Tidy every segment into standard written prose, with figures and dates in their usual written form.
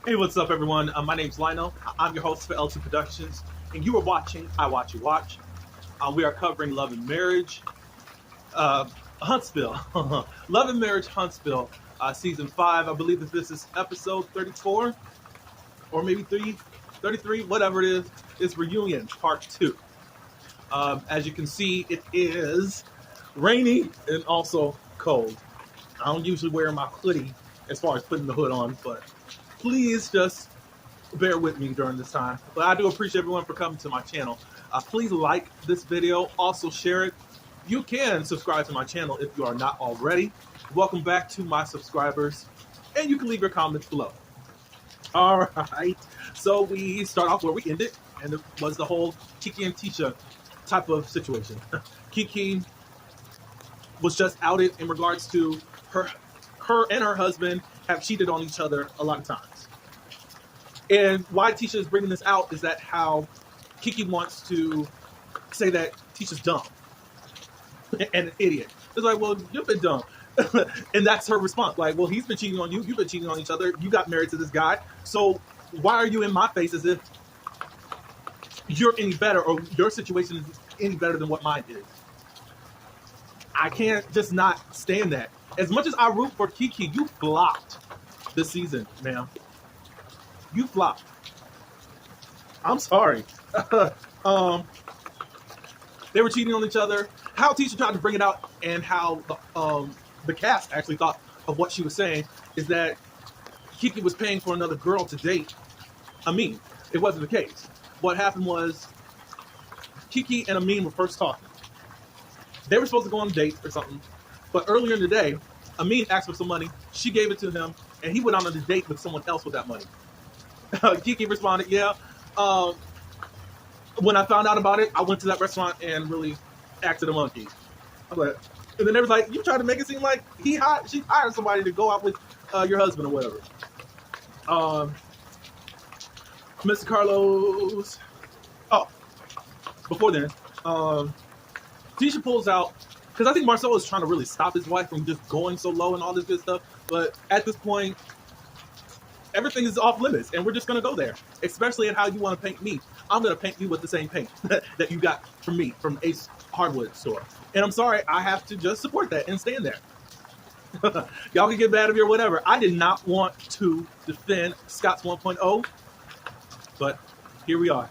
Hey, what's up, everyone? My name's Lionel. I'm your host for L2 Productions, and you are watching I Watch You Watch. We are covering Love and Marriage, Huntsville. Love and Marriage Huntsville, Season 5. I believe that this is episode 34, or maybe 33, whatever it is. It's Reunion, Part 2. As you can see, it is rainy and also cold. I don't usually wear my hoodie as far as putting the hood on, but please just bear with me during this time. But I do appreciate everyone for coming to my channel. Please like this video. Also share it. You can subscribe to my channel if you are not already. Welcome back to my subscribers. And you can leave your comments below. All right. So we start off where we ended. And it was the whole Kiki and Tisha type of situation. Kiki was just outed in regards to her and her husband have cheated on each other a lot of times. And why Tisha is bringing this out is that how Kiki wants to say that Tisha's dumb and an idiot. It's like, well, you've been dumb. And that's her response. Like, well, he's been cheating on you. You've been cheating on each other. You got married to this guy. So why are you in my face as if you're any better or your situation is any better than what mine is? I can't just not stand that. As much as I root for Kiki, you flopped this season, ma'am. You flopped. I'm sorry. They were cheating on each other. How Tisha tried to bring it out and how the cast actually thought of what she was saying is that Kiki was paying for another girl to date Amin. It wasn't the case. What happened was Kiki and Amin were first talking. They were supposed to go on a date or something. But earlier in the day, Amin asked for some money. She gave it to him, and he went on a date with someone else with that money. Kiki responded, yeah. When I found out about it, I went to that restaurant and really acted a monkey. I was like, and then they was like, you trying to make it seem like she hired somebody to go out with your husband or whatever. Mr. Carlos. Oh, before then, Tisha pulls out, because I think Marcel is trying to really stop his wife from just going so low and all this good stuff. But at this point, everything is off limits, and we're just going to go there. Especially at how you want to paint me. I'm going to paint you with the same paint that you got from me, from Ace Hardwood store. And I'm sorry, I have to just support that and stand there. Y'all can get mad at me or whatever. I did not want to defend Scott's 1.0, but here we are.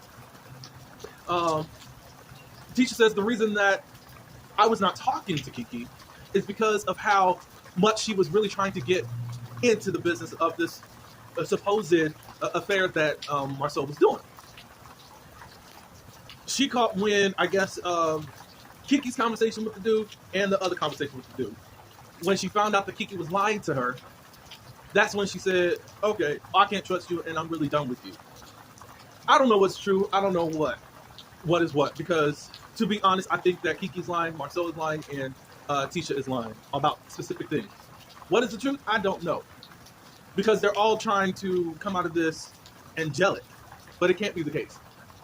Tisha says the reason that I was not talking to Kiki is because of how much she was really trying to get into the business of this supposed affair that Marcel was doing. She caught wind, I guess, Kiki's conversation with the dude and the other conversation with the dude. When she found out that Kiki was lying to her, that's when she said, okay, I can't trust you and I'm really done with you. I don't know what's true. I don't know what is what, because to be honest, I think that Kiki's lying, Marcel is lying, and Tisha is lying about specific things. What is the truth? I don't know. Because they're all trying to come out of this angelic, but it can't be the case.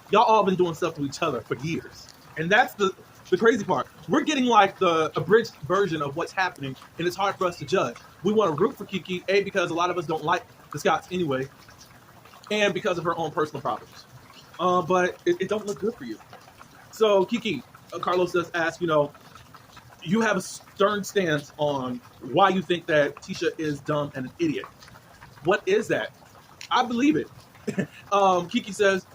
Y'all all been doing stuff to each other for years. And that's the crazy part. We're getting like the abridged version of what's happening, and it's hard for us to judge. We want to root for Kiki, A, because a lot of us don't like the Scotts anyway, and because of her own personal problems. But it don't look good for you. So Kiki, Carlos does ask, you have a stern stance on why you think that Tisha is dumb and an idiot. What is that? I believe it. Kiki says,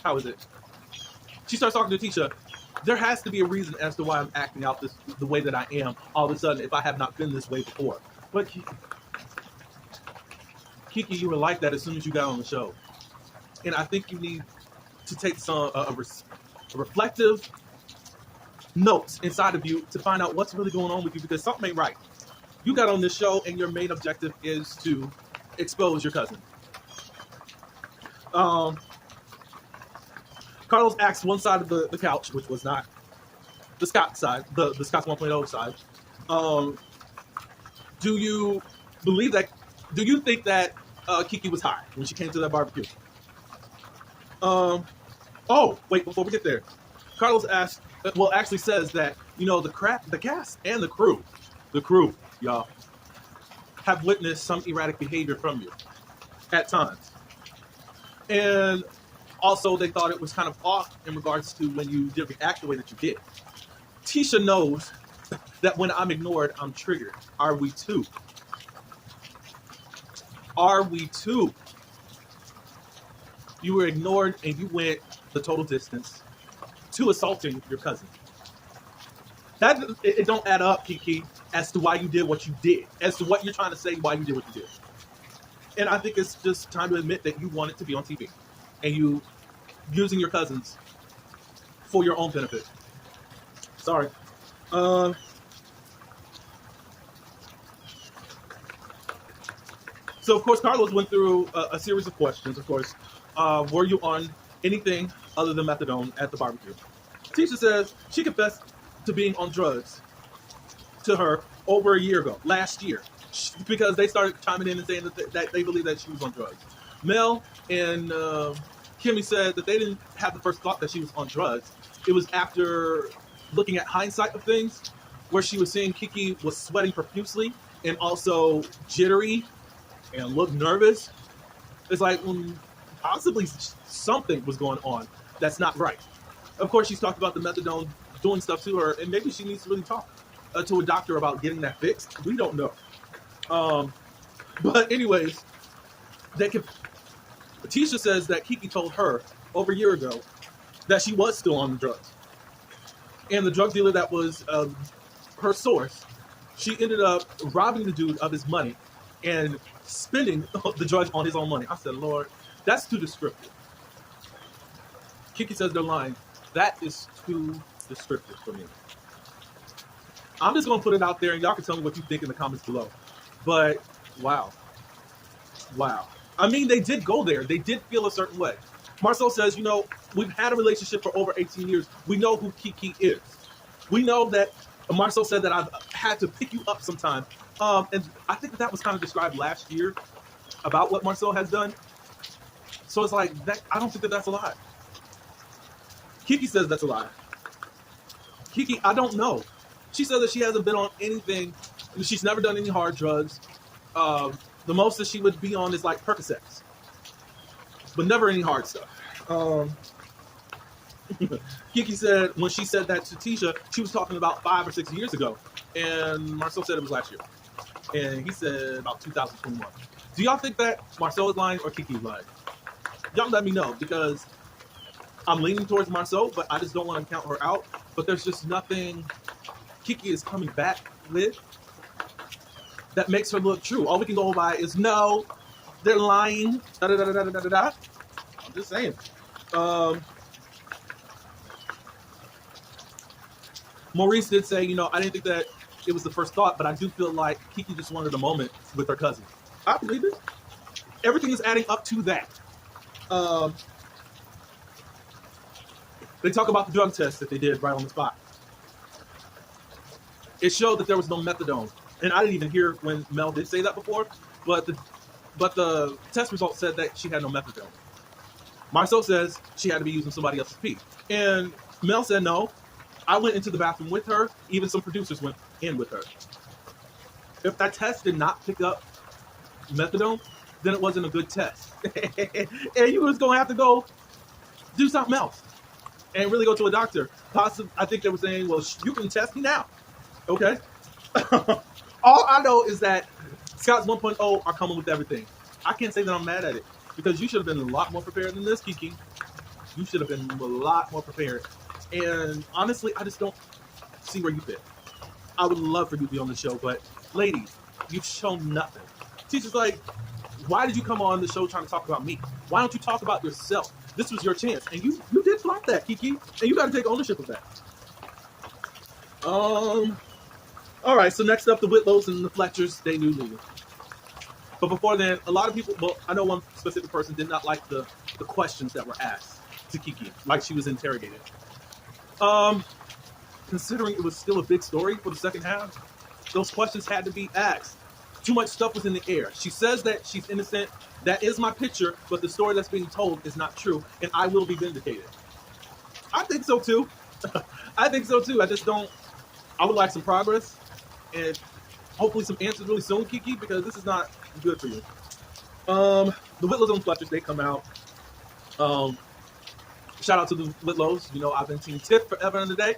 how is it? She starts talking to Tisha. There has to be a reason as to why I'm acting out the way that I am all of a sudden if I have not been this way before. But Kiki, you were like that as soon as you got on the show. And I think you need to take some reflective notes inside of you to find out what's really going on with you, because something ain't right. You got on this show and your main objective is to expose your cousin. Carlos asked one side of the couch, which was not the Scott side, the Scott's 1.0 side. Do you think that Kiki was high when she came to that barbecue? Oh, wait, before we get there, Carlos actually says that, the cast and the crew, y'all, have witnessed some erratic behavior from you at times. And also, they thought it was kind of off in regards to when you did react the way that you did. Tisha knows that when I'm ignored, I'm triggered. Are we too? Are we too? You were ignored and you went the total distance to assaulting your cousin. That it don't add up, Kiki, as to why you did what you did, as to what you're trying to say, why you did what you did. And I think it's just time to admit that you wanted to be on TV, and you using your cousins for your own benefit. Sorry. So, of course, Carlos went through a series of questions. Of course, were you on anything other than methadone at the barbecue? Tisha says she confessed to being on drugs to her over a year ago, last year, because they started chiming in and saying that they believe that she was on drugs. Mel and Kimmy said that they didn't have the first thought that she was on drugs. It was after looking at hindsight of things, where she was seeing Kiki was sweating profusely and also jittery and looked nervous. It's like possibly something was going on that's not right. Of course, she's talked about the methadone doing stuff to her, and maybe she needs to really talk to a doctor about getting that fixed. We don't know. But anyways, Tisha says that Kiki told her over a year ago that she was still on the drugs. And the drug dealer that was her source, she ended up robbing the dude of his money and spending the drugs on his own money. I said, Lord, that's too descriptive. Kiki says they're lying. That is too descriptive for me. I'm just going to put it out there, and y'all can tell me what you think in the comments below. But, wow. Wow. I mean, they did go there. They did feel a certain way. Marcel says, we've had a relationship for over 18 years. We know who Kiki is. We know that, Marcel said that I've had to pick you up sometime. And I think that was kind of described last year about what Marcel has done. So it's like, I don't think that that's a lie. Kiki says that's a lie. Kiki, I don't know. She said that she hasn't been on anything. She's never done any hard drugs. The most that she would be on is like Percocets, but never any hard stuff. Kiki said when she said that to Tisha, she was talking about 5 or 6 years ago, and Marcel said it was last year, and he said about 2021. Do y'all think that Marcel is lying or Kiki is lying? Y'all let me know, because I'm leaning towards Marcel, but I just don't want to count her out. But there's just nothing Kiki is coming back with that makes her look true. All we can go by is, no, they're lying. Da, da, da, da, da, da, da. I'm just saying. Maurice did say, I didn't think that it was the first thought, but I do feel like Kiki just wanted a moment with her cousin. I believe it. Everything is adding up to that. They talk about the drug test that they did right on the spot. It showed that there was no methadone. And I didn't even hear when Mel did say that before, but the test results said that she had no methadone. Marcel says she had to be using somebody else's pee. And Mel said no. I went into the bathroom with her. Even some producers went in with her. If that test did not pick up methadone, then it wasn't a good test. And you was going to have to go do something else and really go to a doctor. Possibly, I think they were saying, well, you can test me now. Okay. All I know is that Scott's 1.0 are coming with everything. I can't say that I'm mad at it, because you should have been a lot more prepared than this, Kiki. You should have been a lot more prepared. And honestly, I just don't see where you fit. I would love for you to be on the show, but ladies, you've shown nothing. Teacher's like, why did you come on the show trying to talk about me? Why don't you talk about yourself? This was your chance. And you did flop that, Kiki. And you got to take ownership of that. All right, so next up, the Whitlows and the Fletchers, they knew legal. But before then, a lot of people, well, I know one specific person did not like the questions that were asked to Kiki, like she was interrogated. Considering it was still a big story for the second half, those questions had to be asked. Too much stuff was in the air. She says that she's innocent. That is my picture, but the story that's being told is not true, and I will be vindicated. I think so too. I think so too. I just don't. I would like some progress. And hopefully some answers really soon, Kiki, because this is not good for you. The Whitlows and Fletchers, they come out. Um, Shout out to the Whitlows. You know, I've been Team Tiff forever and a day.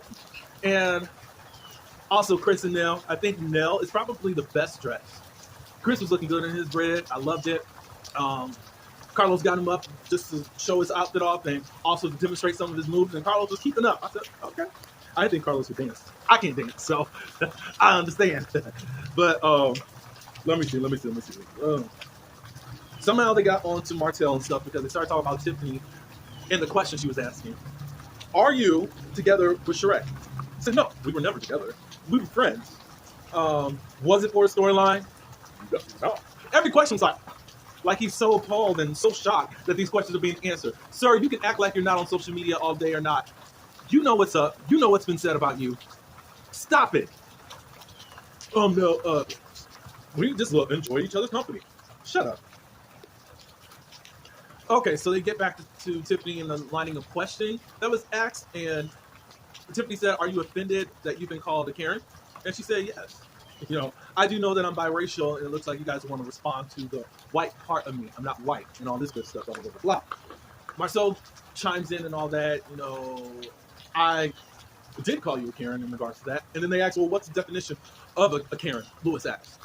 And also Chris and Nell. I think Nell is probably the best dressed. Chris was looking good in his red. I loved it. Carlos got him up just to show his outfit off and also to demonstrate some of his moves. And Carlos was keeping up. I said, okay. I didn't think Carlos could dance. I can't dance, so I understand. But let me see. Somehow they got on to Martell and stuff because they started talking about Tiffany and the question she was asking. Are you together with Shrek? I said, no, we were never together. We were friends. Was it for a storyline? No. Every question was like he's so appalled and so shocked that these questions are being answered. Sir, you can act like you're not on social media all day or not. You know what's up. You know what's been said about you. Stop it. No, we just enjoy each other's company. Shut up. Okay, so they get back to Tiffany and the lining of questioning that was asked, and Tiffany said, are you offended that you've been called a Karen? And she said, yes. You know, I do know that I'm biracial, and it looks like you guys want to respond to the white part of me. I'm not white, and all this good stuff, blah, blah, blah, blah. Marcel chimes in and all that, you know, I did call you a Karen in regards to that. And then they asked, well, what's the definition of a Karen? Lewis asked.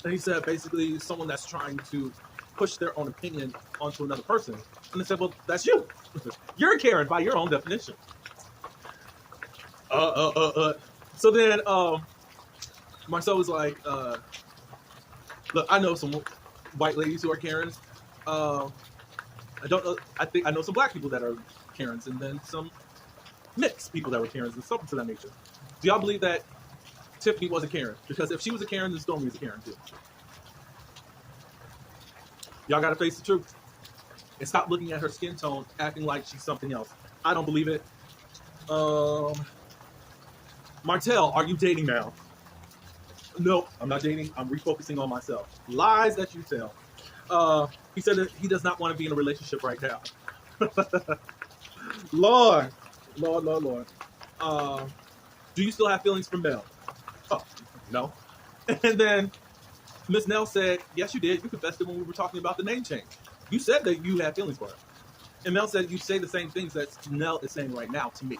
And he said, basically, someone that's trying to push their own opinion onto another person. And they said, well, that's you. You're a Karen by your own definition. So then Marcel was like, look, I know some white ladies who are Karens. I don't know. I think I know some black people that are Karens, and then some mixed people that were Karens and something to that nature. Do y'all believe that Tiffany was a Karen? Because if she was a Karen, then Stormy was a Karen too. Y'all gotta face the truth and stop looking at her skin tone, acting like she's something else. I don't believe it. Martell, are you dating now? No, I'm not dating. I'm refocusing on myself. Lies that you tell. He said that he does not want to be in a relationship right now. Lord. Do you still have feelings for Mel? Oh, no. And then Miss Nell said, yes, you did. You confessed it when we were talking about the name change. You said that you had feelings for her. And Mel said, you say the same things that Nell is saying right now to me.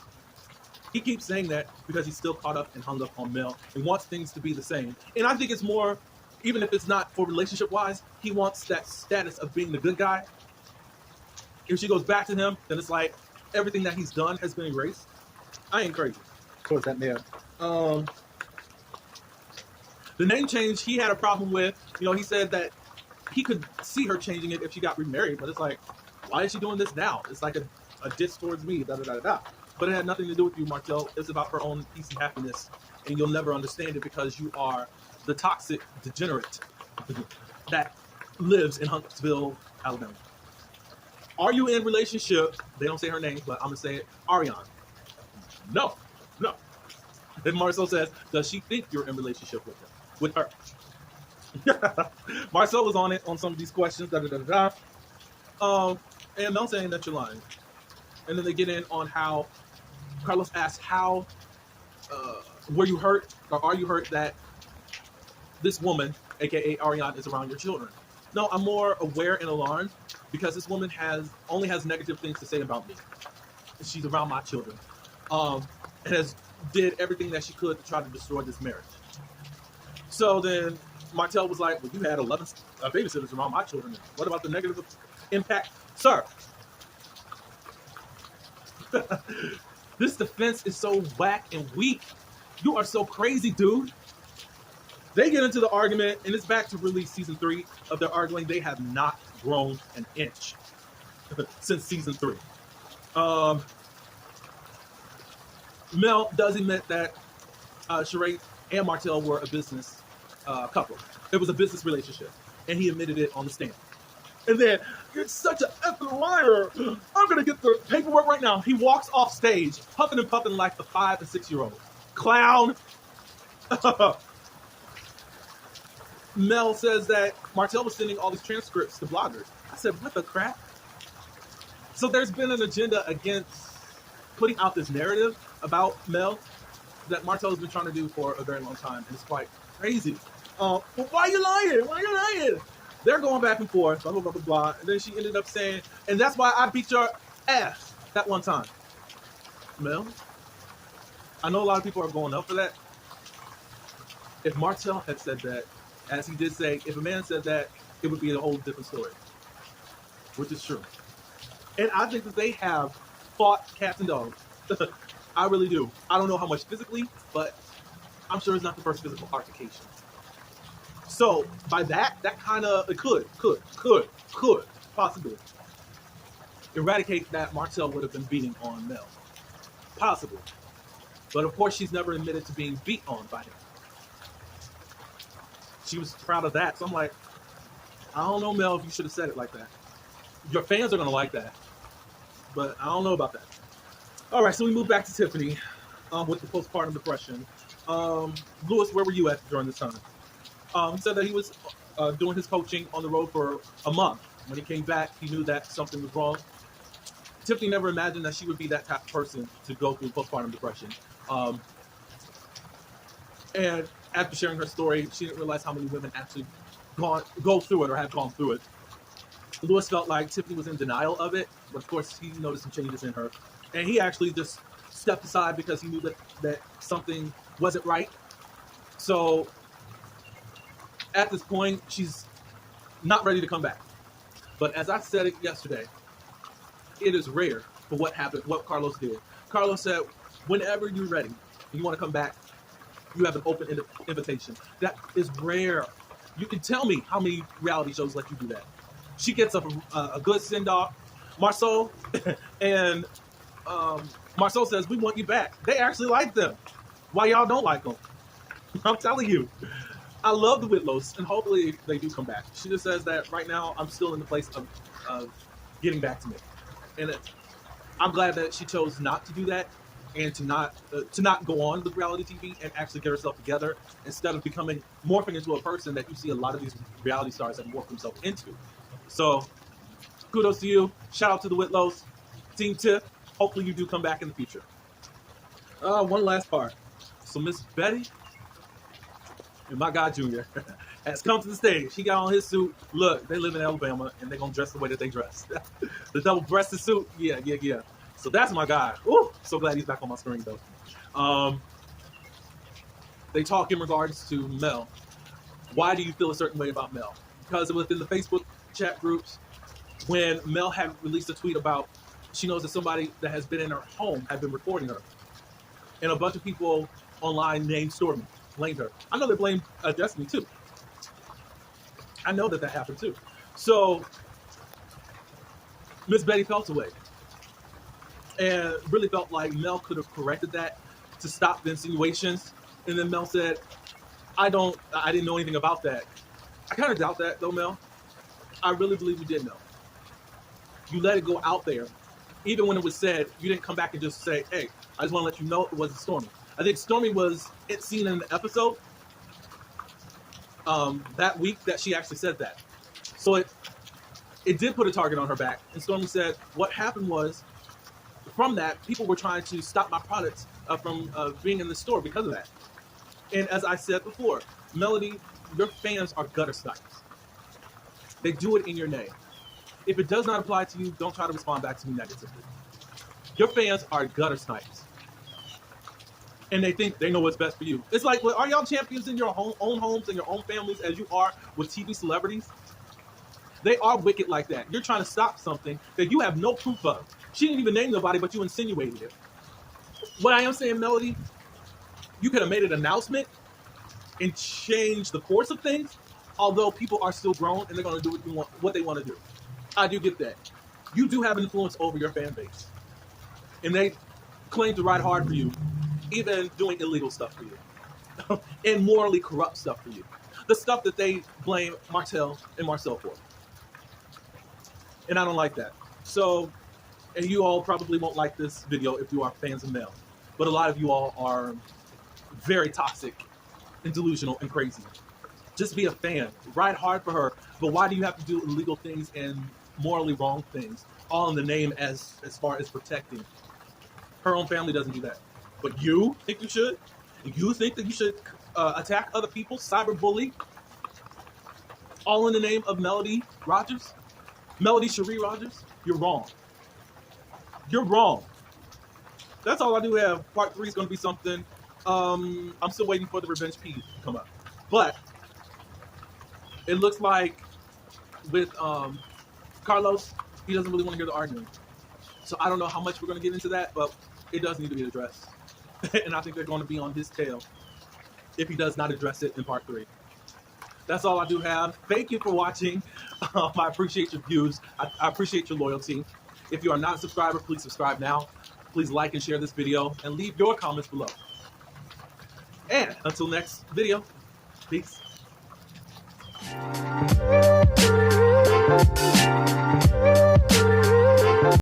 He keeps saying that because he's still caught up and hung up on Mel and wants things to be the same. And I think it's more, even if it's not for relationship-wise, he wants that status of being the good guy. If she goes back to him, then it's like everything that he's done has been erased. I ain't crazy. Towards that man. The name change he had a problem with. You know, he said that he could see her changing it if she got remarried, but it's like, why is she doing this now? It's like a diss towards me, da-da-da-da. But it had nothing to do with you, Martell. It's about her own peace and happiness, and you'll never understand it because you are the toxic degenerate that lives in Huntsville, Alabama. Are you in relationship? They don't say her name, but I'm going to say it. Ariane. No. Then Marcel says, does she think you're in relationship with her? Marcel was on it on some of these questions. And Mel saying that you're lying. And then they get in on how Carlos asked, how were you hurt, or are you hurt that this woman, aka Ariane, is around your children? No, I'm more aware and alarmed because this woman only has negative things to say about me. She's around my children, and has did everything that she could to try to destroy this marriage. So then Martell was like, well, you had 11 babysitters around my children. What about the negative impact? Sir, this defense is so whack and weak. You are so crazy, dude. They get into the argument, and it's back to really season 3 of their arguing. They have not grown an inch since season 3. Mel does admit that Sheree and Martell were a business couple. It was a business relationship, and he admitted it on the stand. And then, you're such an effing liar. I'm going to get the paperwork right now. He walks off stage, huffing and puffing like the 5 and 6-year-old. Clown. Mel says that Martell was sending all these transcripts to bloggers. I said, what the crap? So there's been an agenda against putting out this narrative about Mel that Martell has been trying to do for a very long time. And it's quite crazy. Well, why are you lying? Why are you lying? They're going back and forth, blah, blah, blah, blah, blah. And then she ended up saying, and that's why I beat your ass that one time. Mel, I know a lot of people are going up for that. If Martell had said that, as he did say, if a man said that, it would be a whole different story, which is true. And I think that they have fought cats and dogs. I really do. I don't know how much physically, but I'm sure it's not the first physical altercation. So by that kind of, it could possibly eradicate that Martell would have been beating on Mel. Possibly. But of course, she's never admitted to being beat on by him. She was proud of that. So I'm like, I don't know, Mel, if you should have said it like that. Your fans are going to like that. But I don't know about that. All right, so we move back to Tiffany with the postpartum depression. Lewis, where were you at during this time? He said that he was doing his coaching on the road for a month. When he came back, he knew that something was wrong. Tiffany never imagined that she would be that type of person to go through postpartum depression. And after sharing her story, she didn't realize how many women actually go through it or have gone through it. Lewis felt like Tiffany was in denial of it, but of course he noticed some changes in her. And he actually just stepped aside because he knew that something wasn't right. So at this point, she's not ready to come back. But as I said it yesterday, it is rare for what happened, what Carlos did. Carlos said, whenever you're ready, you want to come back, you have an open invitation. That is rare. You can tell me how many reality shows let you do that. She gets a good send-off. Marceau and Marceau says, we want you back. They actually like them. Why y'all don't like them? I'm telling you. I love the Whitlows, and hopefully they do come back. She just says that right now I'm still in the place of getting back to me. And I'm glad that she chose not to do that and to not go on with reality TV and actually get herself together instead of morphing into a person that you see a lot of these reality stars have morphed themselves into. So kudos to you. Shout out to the Whitlows. Team Tiff, hopefully you do come back in the future. One last part. So Miss Betty and my guy Junior has come to the stage. He got on his suit. Look, they live in Alabama and they're gonna dress the way that they dress. The double-breasted suit, yeah. So that's my guy. Ooh, so glad he's back on my screen though. They talk in regards to Mel. Why do you feel a certain way about Mel? Because within the Facebook chat groups, when Mel had released a tweet about she knows that somebody that has been in her home had been recording her, and a bunch of people online named Stormy blamed her. I know they blamed Destiny too. I know that happened too. So Miss Betty felt away and really felt like Mel could have corrected that to stop the insinuations. And then Mel said, I didn't know anything about that. I kind of doubt that though, Mel. I really believe you did know. You let it go out there. Even when it was said, you didn't come back and just say, hey, I just want to let you know it wasn't Stormy. I think Stormy was seen in the episode that week that she actually said that. So it did put a target on her back. And Stormy said, what happened was, from that, people were trying to stop my products from being in the store because of that. And as I said before, Melody, your fans are gutter snipes. They do it in your name. If it does not apply to you, don't try to respond back to me negatively. Your fans are gutter snipes. And they think they know what's best for you. It's like, well, are y'all champions in your own homes and your own families as you are with TV celebrities? They are wicked like that. You're trying to stop something that you have no proof of. She didn't even name nobody, but you insinuated it. What I am saying, Melody, you could have made an announcement and changed the course of things, although people are still grown and they're going to do what they want to do. I do get that. You do have influence over your fan base. And they claim to ride hard for you, even doing illegal stuff for you. And morally corrupt stuff for you. The stuff that they blame Martell and Marcel for. And I don't like that. So, and you all probably won't like this video if you are fans of Mel. But a lot of you all are very toxic and delusional and crazy. Just be a fan. Ride hard for her. But why do you have to do illegal things and morally wrong things? All in the name as far as protecting. Her own family doesn't do that. But you think you should? You think that you should attack other people, cyberbully, all in the name of Melody Cherie Rogers. You're wrong. You're wrong. That's all I do have. Part 3 is going to be something. I'm still waiting for the Revenge P to come up. But it looks like with Carlos, he doesn't really want to hear the arguing. So I don't know how much we're going to get into that, but it does need to be addressed. And I think they're going to be on his tail if he does not address it in part 3. That's all I do have. Thank you for watching. I appreciate your views. I appreciate your loyalty. If you are not a subscriber, please subscribe now. Please like and share this video and leave your comments below. And until next video, peace.